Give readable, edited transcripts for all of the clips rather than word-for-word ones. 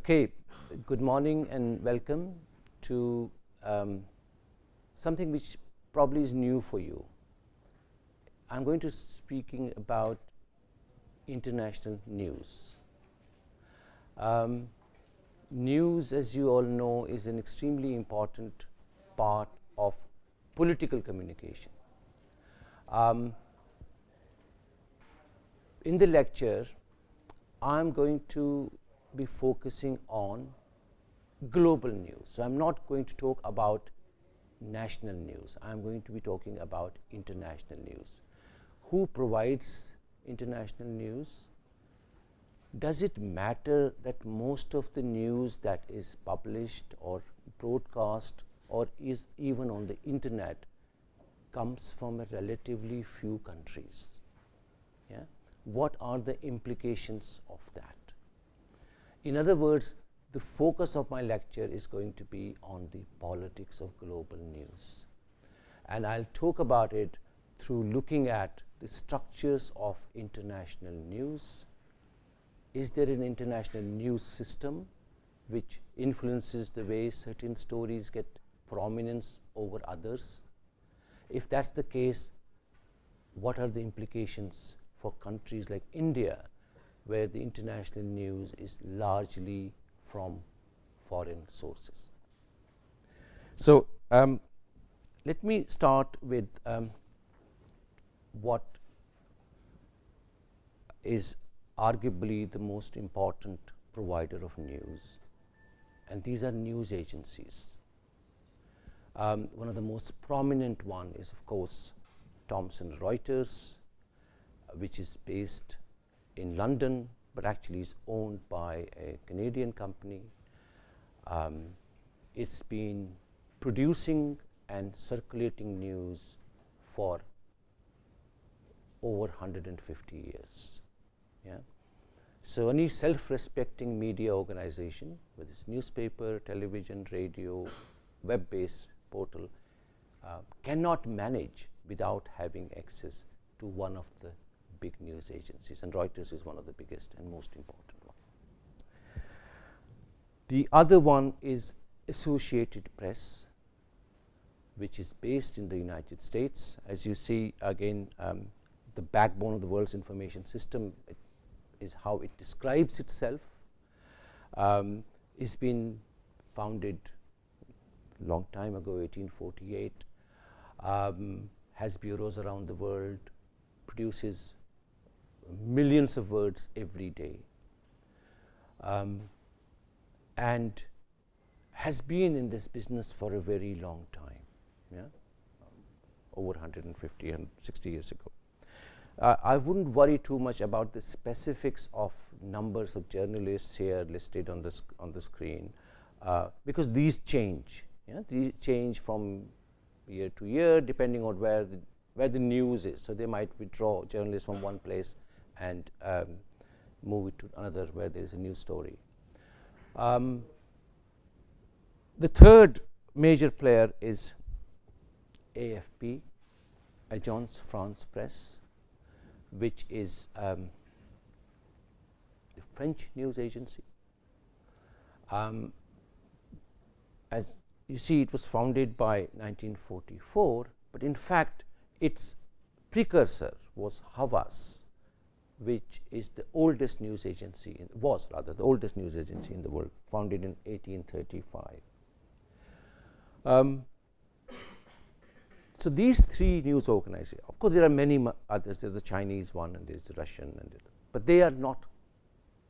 Okay, good morning and welcome to something which probably is new for you. I'm going to speaking about international news. News, as you all know, is an extremely important part of political communication. In the lecture, I'm going to be focusing on global news. So I'm not going to talk about national news. I'm going to be talking about international news. Who provides international news? Does it matter that most of the news that is published or broadcast or is even on the internet comes from a relatively few countries? Yeah? What are the implications of that? In other words, the focus of my lecture is going to be on the politics of global news. And I'll talk about it through looking at the structures of international news. Is there an international news system which influences the way certain stories get prominence over others? If that's the case, what are the implications for countries like India, where the international news is largely from foreign sources? So let me start with what is arguably the most important provider of news, and these are news agencies. One of the most prominent one is, of course, Thomson Reuters, which is based in London, but actually is owned by a Canadian company. It's been producing and circulating news for over 150 years. Yeah? So any self-respecting media organization, whether it's newspaper, television, radio, web-based portal, cannot manage without having access to one of the big news agencies, and Reuters is one of the biggest and most important one. The other one is Associated Press, which is based in the United States. As you see, again, the backbone of the world's information system is how it describes itself. It's been founded a long time ago, 1848, has bureaus around the world, produces millions of words every day, and has been in this business for a very long time, yeah? Over 150 and 60 years ago. I wouldn't worry too much about the specifics of numbers of journalists here listed on the screen, because these change. Yeah? These change from year to year depending on where the news is. So they might withdraw journalists from one place and move it to another where there is a news story. The third major player is AFP, Agence France Presse, which is the French news agency. As you see, it was founded by 1944, but in fact its precursor was Havas, which is the oldest news agency, was rather the oldest news agency in the world, founded in 1835. So these three news organizations, of course there are many others, there's the Chinese one and there's the Russian, but they are not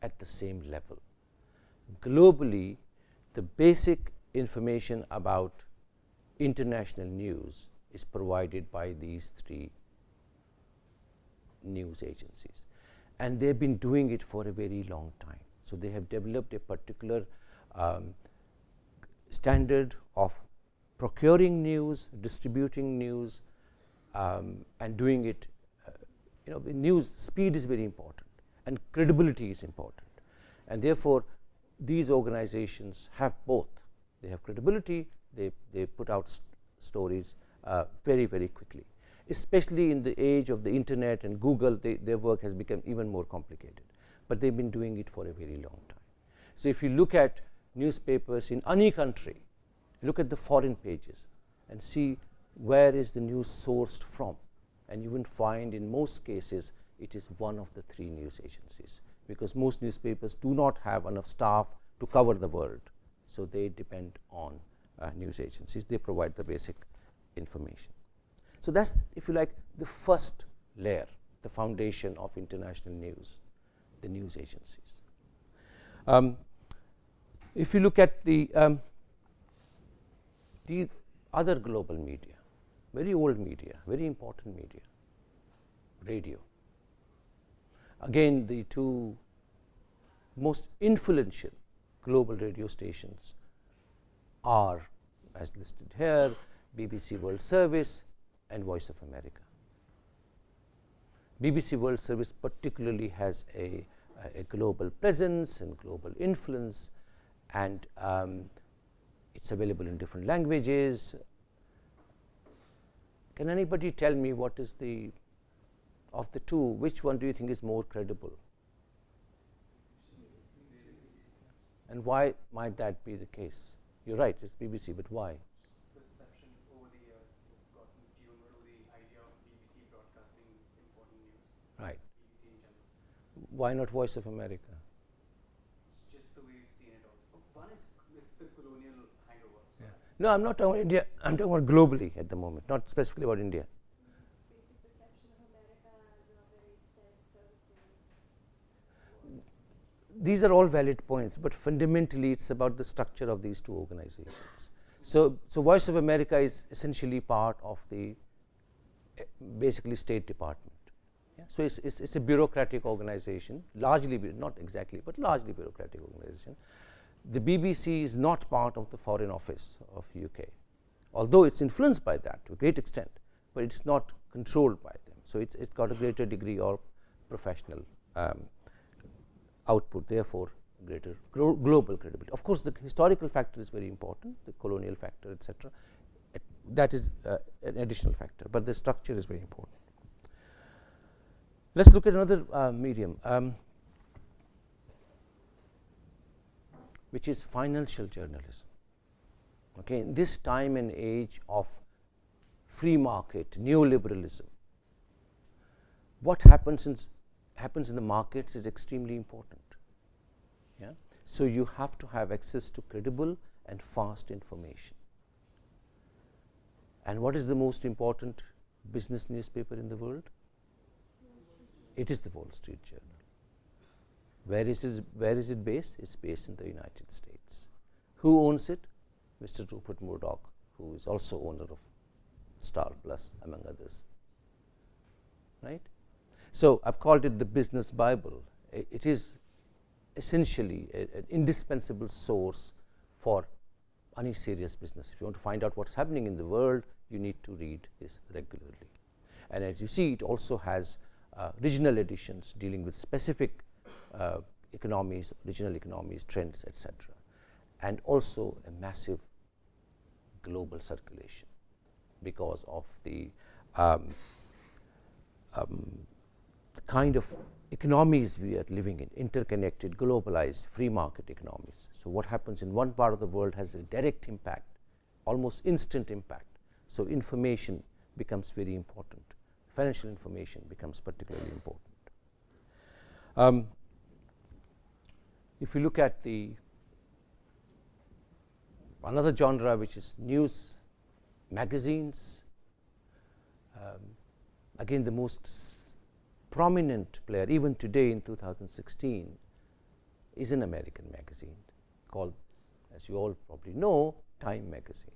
at the same level. Globally, the basic information about international news is provided by these three news agencies, and they've been doing it for a very long time. So they have developed a particular standard of procuring news, distributing news, and doing it. News speed is very important, and credibility is important, and therefore these organizations have both. They have credibility. They put out stories very, very quickly. Especially in the age of the internet and Google, their work has become even more complicated. But they've been doing it for a very long time. So if you look at newspapers in any country, look at the foreign pages and see where is the news sourced from, and you will find in most cases it is one of the three news agencies, because most newspapers do not have enough staff to cover the world, so they depend on news agencies. They provide the basic information. So that's, if you like, the first layer, the foundation of international news, the news agencies. If you look at the other global media, very old media, very important media, radio. Again, the two most influential global radio stations are, as listed here, BBC World Service and Voice of America. BBC World Service particularly has a global presence and global influence, and it's available in different languages. Can anybody tell me what is the, of the two, which one do you think is more credible? And why might that be the case? You're right, it's BBC, but why? Perception over the years, you've gotten tuned to the idea of BBC broadcasting important news. Right. BBC in general. Why not Voice of America? It's just the way we've seen it all. One is, it's the colonial hangover. So Yeah. No, I'm not talking about India. I'm talking about globally at the moment, not specifically about India. Basic perception of America as a very self-servicing. These are all valid points, but fundamentally it's about the structure of these two organizations. So Voice of America is essentially part of the basically State Department. Yeah? So it's a bureaucratic organization, largely, not exactly, but largely bureaucratic organization. The BBC is not part of the Foreign Office of UK, although it's influenced by that to a great extent, but it's not controlled by them. So it's got a greater degree of professional output, therefore greater global credibility. Of course, the historical factor is very important, the colonial factor, etc. That is an additional factor, but the structure is very important. Let's look at another medium, which is financial journalism. Okay, in this time and age of free market, neoliberalism, what happens in the markets is extremely important. Yeah? So you have to have access to credible and fast information. And what is the most important business newspaper in the world? It is the Wall Street Journal. Where is it based? It's based in the United States. Who owns it? Mr. Rupert Murdoch, who is also owner of Star Plus, among others. Right? So I've called it the business Bible. It is essentially an indispensable source for any serious business. If you want to find out what's happening in the world, you need to read this regularly. And as you see, it also has regional editions dealing with specific economies, regional economies, trends, etc. And also a massive global circulation because of the kind of economies we are living in, interconnected, globalized, free market economies. So what happens in one part of the world has a direct impact, almost instant impact. So information becomes very important. Financial information becomes particularly important. If you look at another genre, which is news magazines, again the most prominent player, even today in 2016, is an American magazine called, as you all probably know, Time magazine.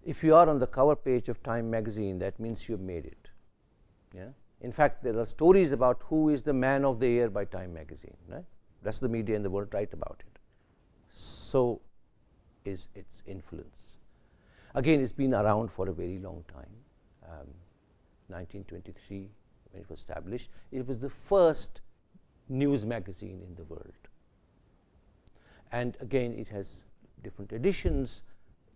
If you are on the cover page of Time magazine, that means you've made it. Yeah? In fact, there are stories about who is the man of the year by Time magazine. Right? Rest of the media in the world write about it. So is its influence. Again, it's been around for a very long time. 1923, when it was established, it was the first news magazine in the world. And again, it has different editions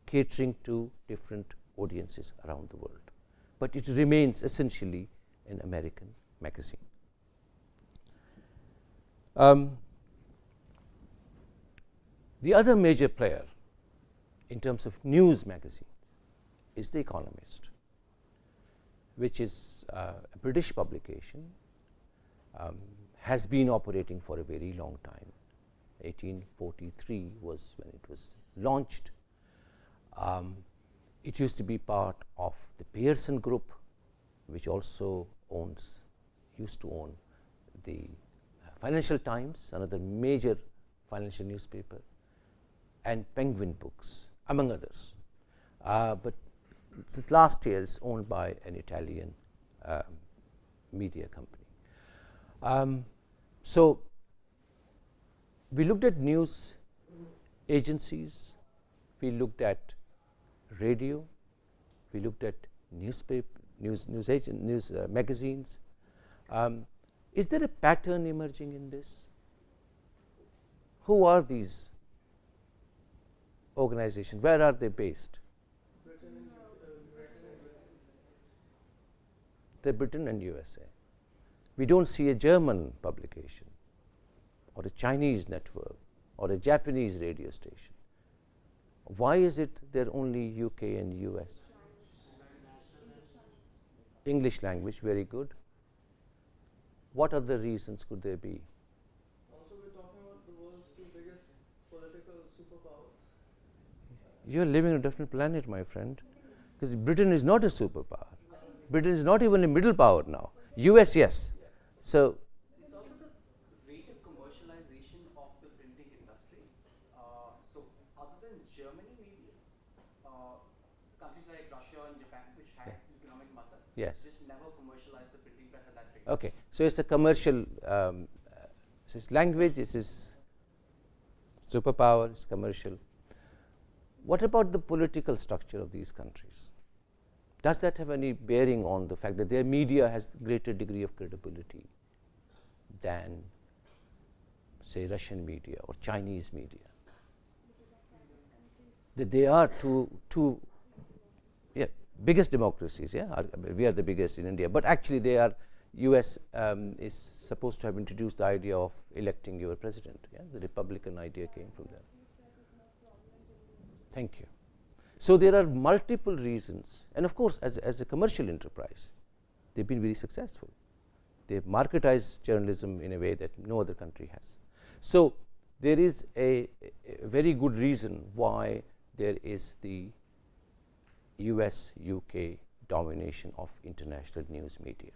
catering to different audiences around the world. But it remains essentially an American magazine. The other major player in terms of news magazine is The Economist, which is a British publication, has been operating for a very long time. 1843 was when it was launched. It used to be part of the Pearson Group, which also used to own the Financial Times, another major financial newspaper, and Penguin Books, among others. But since last year, it's owned by an Italian media company. So we looked at news agencies, we looked at radio, we looked at news magazines. Is there a pattern emerging in this? Who are these organizations? Where are they based? They're Britain and USA. We don't see a German publication or a Chinese network or a Japanese radio station. Why is it they're only UK and US? English language, very good. What other reasons could there be? Also, we're talking about the world's two biggest political superpowers. You're living on a different planet, my friend, because Britain is not a superpower. Britain is not even a middle power now. US, yes. So It's also the rate of commercialization of the printing industry. So other than Germany, maybe countries like Russia and Japan, which had economic muscle, yes. just never commercialized the printing press at that rate. Okay, so it's a commercial, so it's language, it is superpower, it's commercial. What about the political structure of these countries? Does that have any bearing on the fact that their media has greater degree of credibility than, say, Russian media or Chinese media? That they are two biggest democracies, we are the biggest in India, but actually they are, US is supposed to have introduced the idea of electing your president, the Republican idea came from there. Thank you. So there are multiple reasons, and of course as a commercial enterprise, they've been very successful. They've marketized journalism in a way that no other country has. So there is a very good reason why there is the US, UK domination of international news media.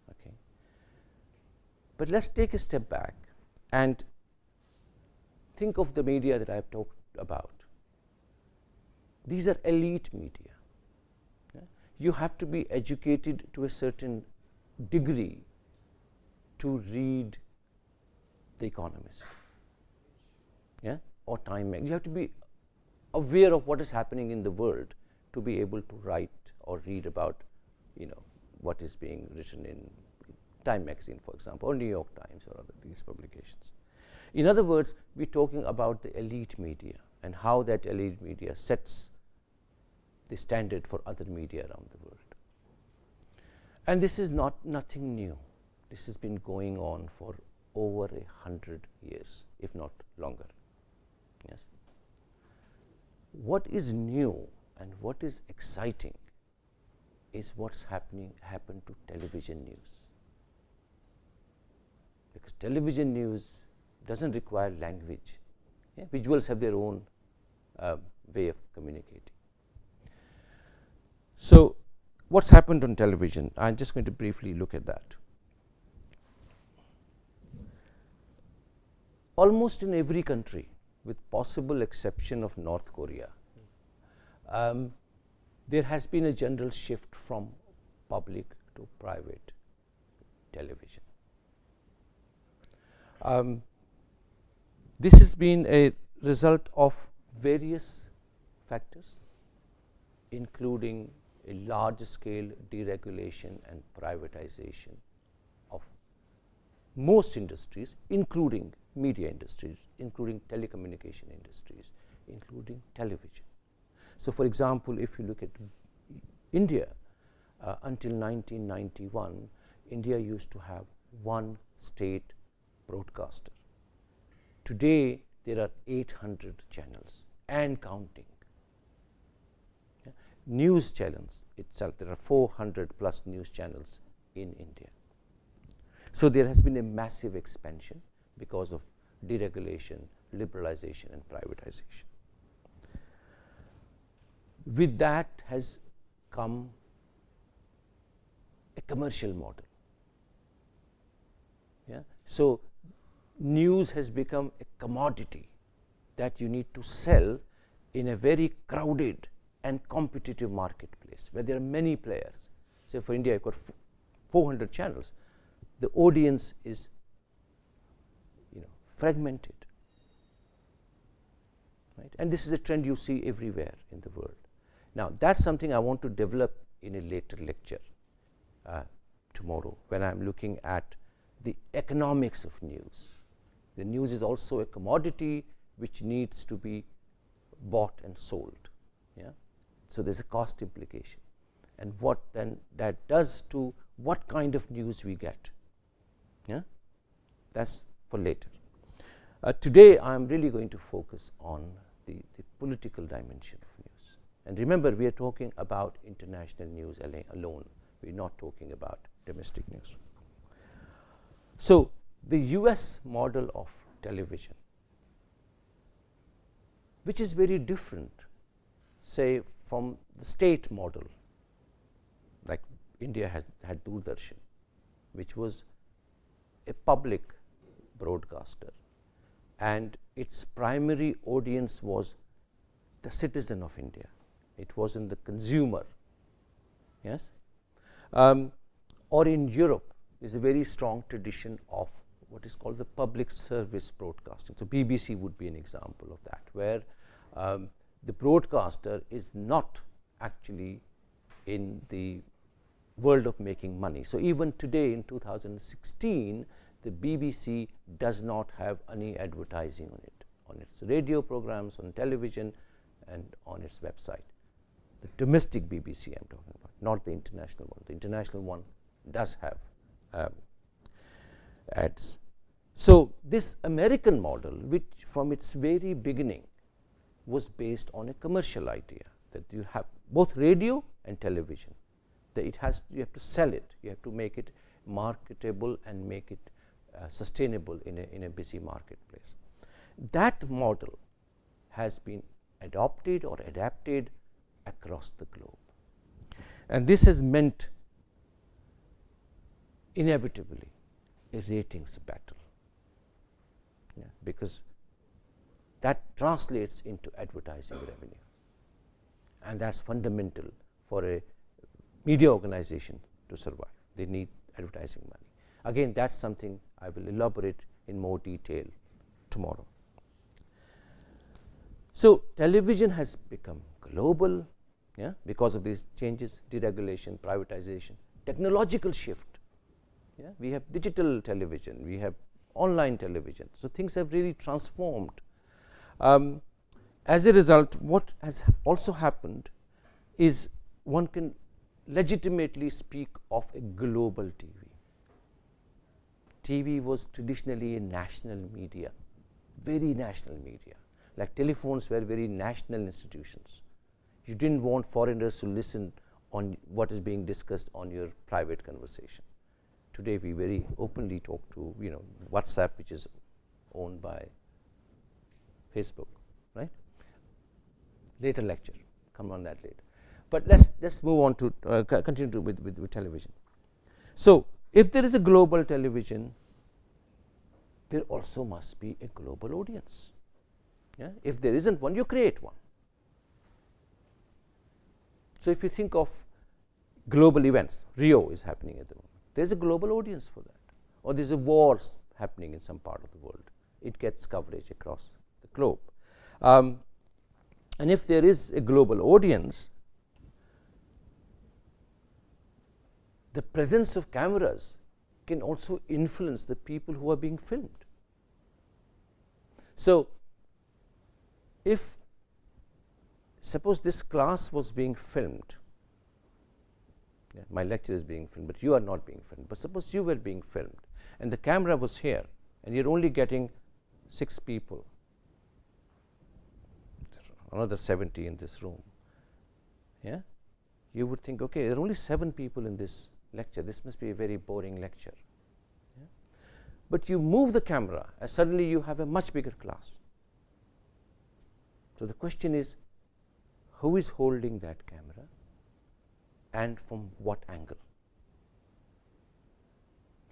Okay. But let's take a step back and think of the media that I've talked about. These are elite media. You have to be educated to a certain degree to read The Economist, or Time magazine. You have to be aware of what is happening in the world to be able to write or read about, what is being written in Time magazine, for example, or New York Times or other these publications. In other words, we're talking about the elite media and how that elite media sets the standard for other media around the world. And this is nothing new. This has been going on for over 100 years, if not longer. Yes. What is new and what is exciting is what's happened to television news. Because television news doesn't require language. Visuals have their own way of communicating. So what's happened on television? I'm just going to briefly look at that. Almost in every country, with possible exception of North Korea, there has been a general shift from public to private television. This has been a result of various factors, including a large-scale deregulation and privatization of most industries, including media industries, including telecommunication industries, including television. So, for example, if you look at India, until 1991, India used to have one state broadcaster. Today, there are 800 channels and counting. Yeah. News channels itself, there are 400 plus news channels in India. So there has been a massive expansion because of deregulation, liberalization, and privatization. With that has come a commercial model. Yeah? So news has become a commodity that you need to sell in a very crowded and competitive marketplace where there are many players. Say for India, you've got 400 channels. The audience is, fragmented, right? And this is a trend you see everywhere in the world. Now, that's something I want to develop in a later lecture tomorrow when I'm looking at the economics of news. The news is also a commodity which needs to be bought and sold. Yeah? So there's a cost implication. And what then that does to what kind of news we get. Yeah? That's for later. Today, I'm really going to focus on the political dimension of news. And remember, we are talking about international news alone. We're not talking about domestic news. So, the US model of television, which is very different, say, from the state model, like India has had Doordarshan, which was a public broadcaster, and its primary audience was the citizen of India. It wasn't the consumer. Yes? Or in Europe, there's a very strong tradition of what is called the public service broadcasting. So BBC would be an example of that, where the broadcaster is not actually in the world of making money. So even today in 2016, the BBC does not have any advertising on it, on its radio programs, on television, and on its website. The domestic BBC I'm talking about, not the international one. The international one does have ads. So this American model, which from its very beginning was based on a commercial idea, that you have both radio and television, that you have to sell it, you have to make it marketable and make it sustainable in a busy marketplace. That model has been adopted or adapted across the globe, and this has meant inevitably a ratings battle, because that translates into advertising revenue, and that's fundamental for a media organization to survive. They need advertising money. Again, that's something I will elaborate in more detail tomorrow. So television has become global, because of these changes, deregulation, privatization, technological shift. We have digital television, we have online television. So things have really transformed. As a result, what has also happened is one can legitimately speak of a global TV. TV was traditionally a national media, very national media. Like telephones were very national institutions. You didn't want foreigners to listen on what is being discussed on your private conversation. Today we very openly talk to WhatsApp, which is owned by Facebook, right? Later lecture, come on that later. But let's move on to continue with television. So if there is a global television, there also must be a global audience. If there isn't one, you create one. So if you think of global events, Rio is happening at the moment. There's a global audience for that. Or there's a wars happening in some part of the world. It gets coverage across the globe. And if there is a global audience, the presence of cameras can also influence the people who are being filmed. So if suppose this class was being filmed, my lecture is being filmed, but you are not being filmed, but suppose you were being filmed and the camera was here and you're only getting 6 people another 70 in this room, yeah, you would think, okay, there are only 7 people in this lecture, this must be a very boring lecture. Yeah? But you move the camera and suddenly you have a much bigger class. So the question is, who is holding that camera and from what angle?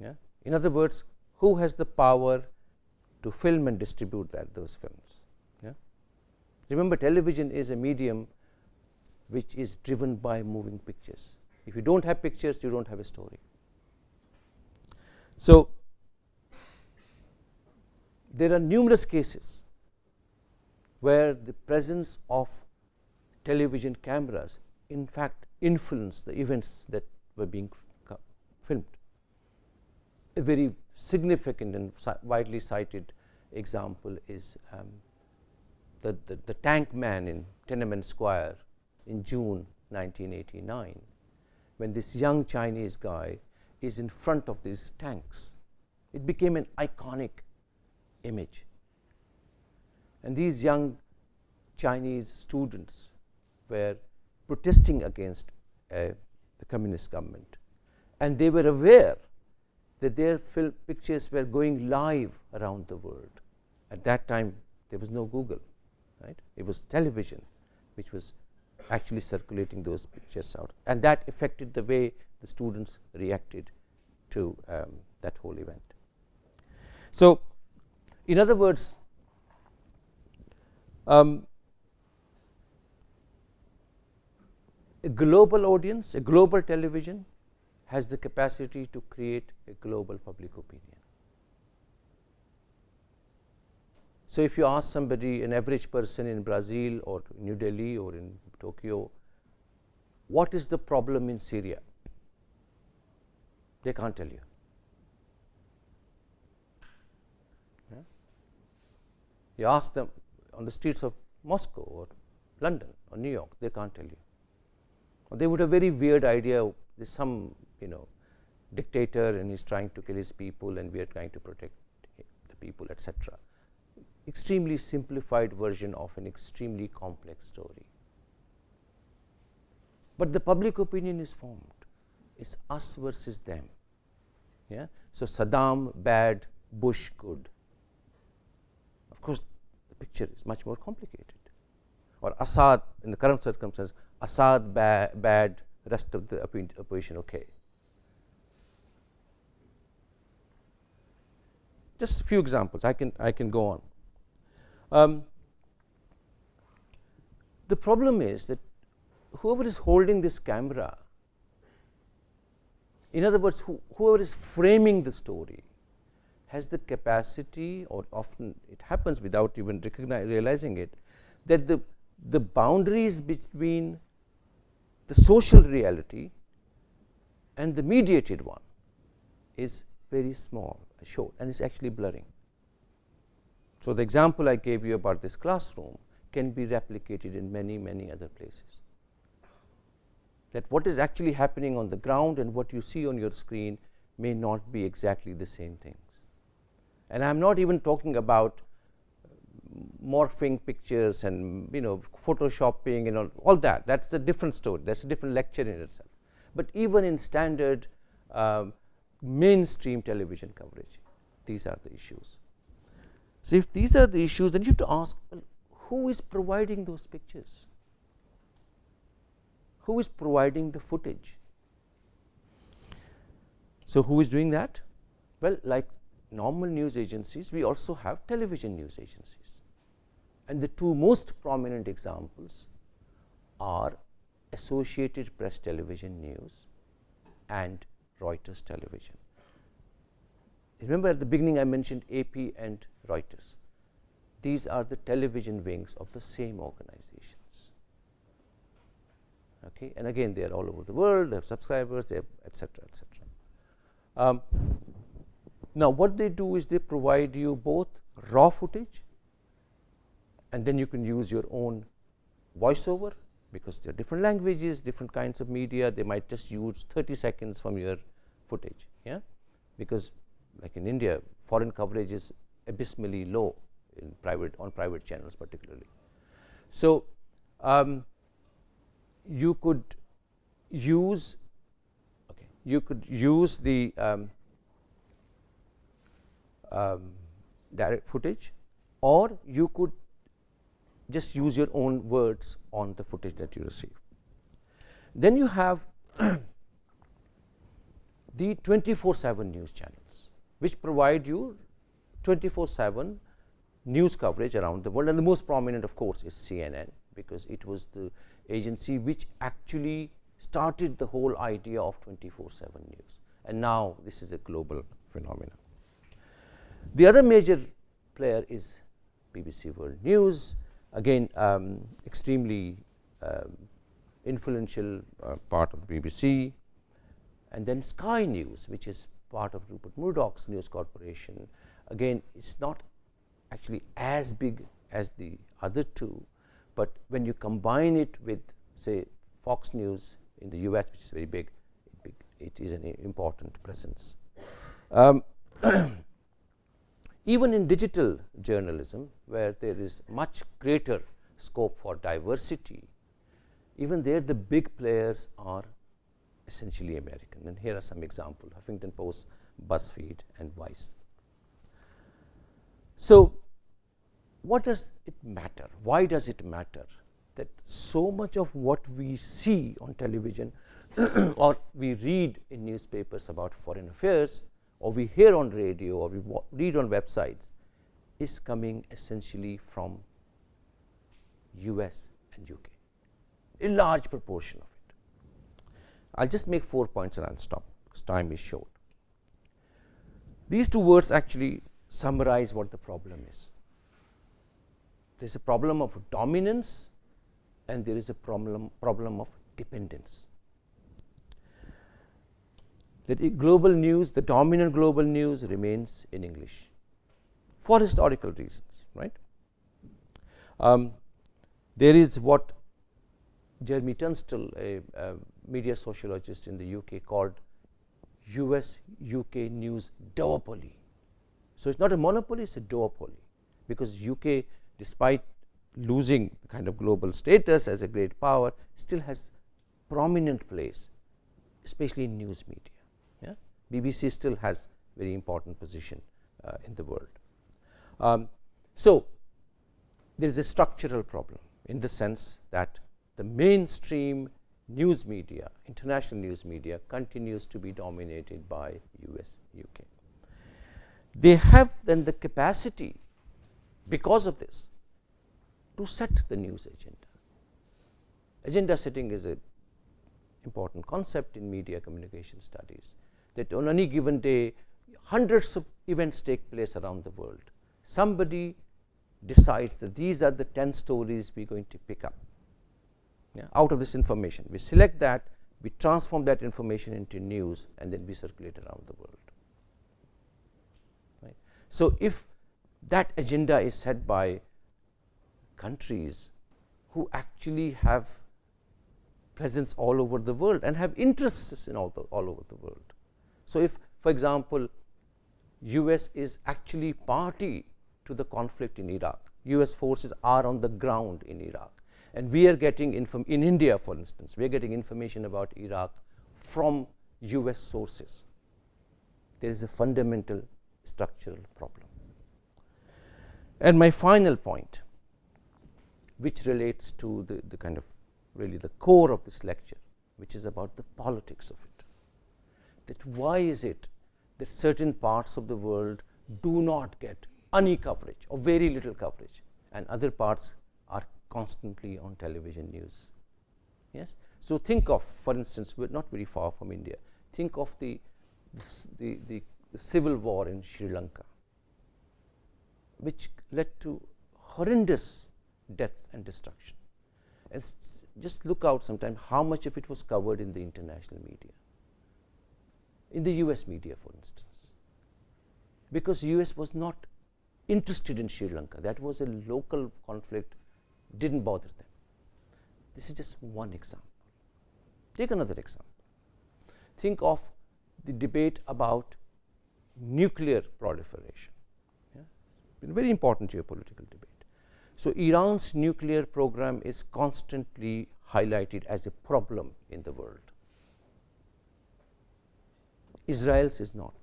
Yeah? In other words, who has the power to film and distribute those films? Yeah? Remember, television is a medium which is driven by moving pictures. If you don't have pictures, you don't have a story. So there are numerous cases where the presence of television cameras in fact influenced the events that were being filmed. A very significant and widely cited example is the tank man in Tiananmen Square in June 1989, when this young Chinese guy is in front of these tanks. It became an iconic image. And these young Chinese students were protesting against the communist government. And they were aware that their pictures were going live around the world. At that time, there was no Google, right? It was television which was actually circulating those pictures out. And that affected the way the students reacted to that whole event. So, in other words, a global audience, a global television has the capacity to create a global public opinion. So, if you ask somebody, an average person in Brazil or New Delhi or in Tokyo, what is the problem in Syria? They can't tell you. Yeah? You ask them on the streets of Moscow or London or New York, they can't tell you. Or they would have a very weird idea. There's some, dictator and he's trying to kill his people and we are trying to protect the people, etc. Extremely simplified version of an extremely complex story. But the public opinion is formed. It's us versus them. Yeah? So Saddam bad, Bush good. Of course, the picture is much more complicated. Or Assad, in the current circumstances, Assad bad, rest of the opposition okay. Just a few examples. I can go on. The problem is that whoever is holding this camera, in other words, whoever is framing the story, has the capacity, or often it happens without even realizing it, that the boundaries between the social reality and the mediated one is very small, short, and it's actually blurring. So the example I gave you about this classroom can be replicated in many, many other places. That what is actually happening on the ground and what you see on your screen may not be exactly the same things. And I'm not even talking about morphing pictures and photoshopping and all that. That's a different story. That's a different lecture in itself. But even in standard mainstream television coverage, these are the issues. So if these are the issues, then you have to ask, well, who is providing those pictures? Who is providing the footage? So who is doing that? Well, like normal news agencies, we also have television news agencies. And the two most prominent examples are Associated Press Television News and Reuters Television. Remember at the beginning I mentioned AP and Reuters. These are the television wings of the same organizations. Okay, and again they are all over the world, they have subscribers, they have etc. etc. Now what they do is they provide you both raw footage, and then you can use your own voiceover, because there are different languages, different kinds of media. They might just use 30 seconds from your footage, yeah, because like in India, foreign coverage is abysmally low in private channels particularly. So, you could use the direct footage, or you could just use your own words on the footage that you receive. Then you have the 24/7 news channels, which provide you 24/7 news coverage around the world, and the most prominent, of course, is CNN, because it was the agency which actually started the whole idea of 24/7 news, and now this is a global phenomenon. The other major player is BBC World News, again extremely influential part of the BBC, and then Sky News, which is part of Rupert Murdoch's News Corporation. Again, it's not actually as big as the other two, but when you combine it with, say, Fox News in the US, which is very big, it is an important presence. Even in digital journalism, where there is much greater scope for diversity, even there the big players are essentially American. And here are some examples: Huffington Post, BuzzFeed, and Vice. So, what does it matter? Why does it matter that so much of what we see on television or we read in newspapers about foreign affairs, or we hear on radio, or we read on websites, is coming essentially from US and UK, a large proportion of it. I'll just make 4 points and I'll stop because time is short. These two words actually summarize what the problem is. There's a problem of dominance, and there is a problem of dependence. That global news, the dominant global news, remains in English for historical reasons, right? There is what Jeremy Tunstall, a media sociologist in the UK, called US-UK news duopoly. So, it's not a monopoly, it's a duopoly, because UK, despite losing the kind of global status as a great power, still has prominent place, especially in news media. Yeah? BBC still has very important position in the world. So, there is a structural problem in the sense that the mainstream news media, international news media, continues to be dominated by US, UK. They have then the capacity, because of this, to set the news agenda. Agenda setting is an important concept in media communication studies, that on any given day, hundreds of events take place around the world. Somebody decides that these are the 10 stories we're going to pick up, yeah, out of this information. We select that, we transform that information into news, and then we circulate around the world. Right? So, if that agenda is set by countries who actually have presence all over the world and have interests in all over the world. So, if, for example, US is actually party to the conflict in Iraq, US forces are on the ground in Iraq, and we are getting in India, for instance, we are getting information about Iraq from US sources. There is a fundamental structural problem. And my final point, which relates to the kind of really the core of this lecture, which is about the politics of it. That why is it that certain parts of the world do not get any coverage or very little coverage, and other parts are constantly on television news? Yes. So, think of, for instance, we are not very far from India. Think of the civil war in Sri Lanka, which led to horrendous death and destruction. And just look out sometime how much of it was covered in the international media, in the US media, for instance, because US was not interested in Sri Lanka. That was a local conflict, didn't bother them. This is just one example. Take another example. Think of the debate about nuclear proliferation. Yeah? It's been a very important geopolitical debate. So Iran's nuclear program is constantly highlighted as a problem in the world. Israel's is not.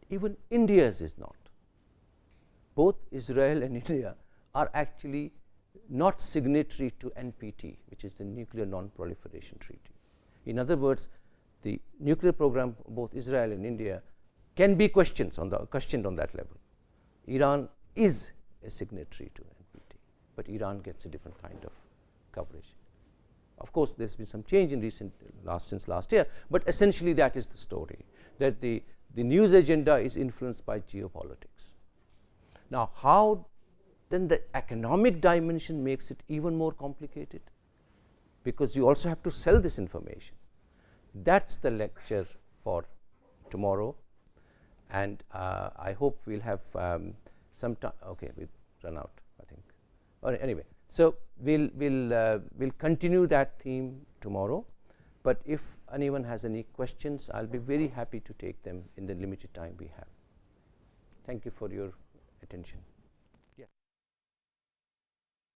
Even India's is not. Both Israel and India are actually not signatory to NPT, which is the Nuclear Non-Proliferation Treaty. In other words, the nuclear program, both Israel and India, can be questioned on that level. Iran is a signatory to NPT, but Iran gets a different kind of coverage. Of course, there's been some change in since last year, but essentially that is the story, that the news agenda is influenced by geopolitics. Now, how then the economic dimension makes it even more complicated, because you also have to sell this information. That's the lecture for tomorrow, and I hope we'll have some time. Okay, we've run out, I think. Anyway, so we'll continue that theme tomorrow, but if anyone has any questions, I'll be very happy to take them in the limited time we have. Thank you for your attention.